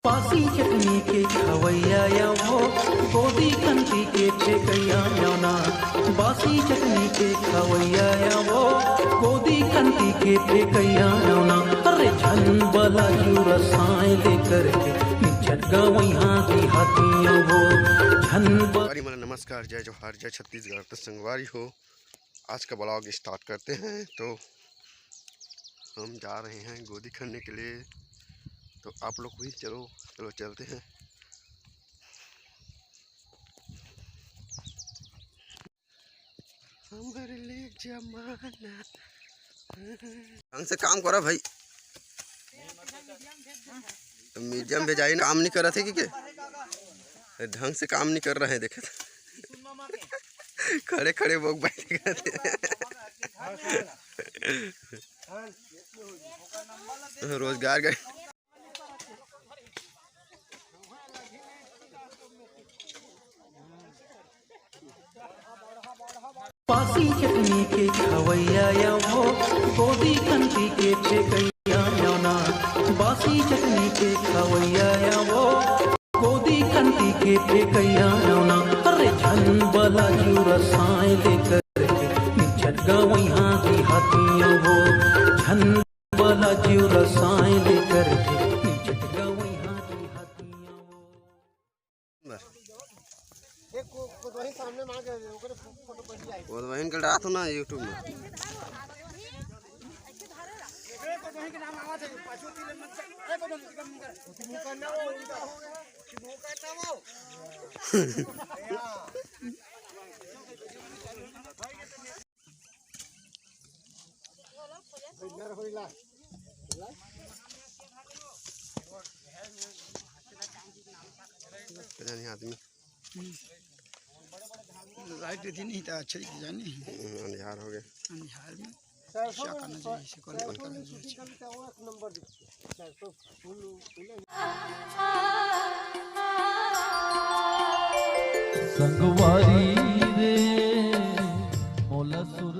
पासी चटनी के खवैया या वो गोदी कंती के ठेकैया ना। बासी चटनी के खवैया या वो गोदी कंती के ठेकैया ना। अरे झन बला जू रसायन लेकर के झटगा वहाँ की हाथियों वो झन। नमस्कार, जय जोहार, जय छत्तीसगढ़। तो संगवारी हो, आज का ब्लॉग स्टार्ट करते हैं। तो हम जा रहे हैं गोदी करने के लिए, तो आप लोग भी चलो चलते हैं। हमारे लिए जमाना ढंग से काम करो भाई। तो मीडियम भेजाई काम नहीं कर रहे थे कि ढंग से काम नहीं कर रहे हैं। देखे खड़े खड़े लोग बैठे गए रोजगार गए। पासी चटनी के खवैया या वो गोदी कंती के ठेकैया ना। बासी चटनी के खवैया या वो गोदी कंती के ठेकैया ना। अरे झन बला जू रसायन लेकर के झटगा वहाँ की हाथियों वो झन बला जू रसायन लेकर के झटगा वहाँ की हाथियों वो तो वहीं कल रात हो ना यूट्यूब में। आदमी लाइट थी नहीं था, अच्छी जानी अंधियार हो गए। अंधियार में क्या करना चाहिए, इसे कॉल करना चाहिए। संगवारी रे मोला सुर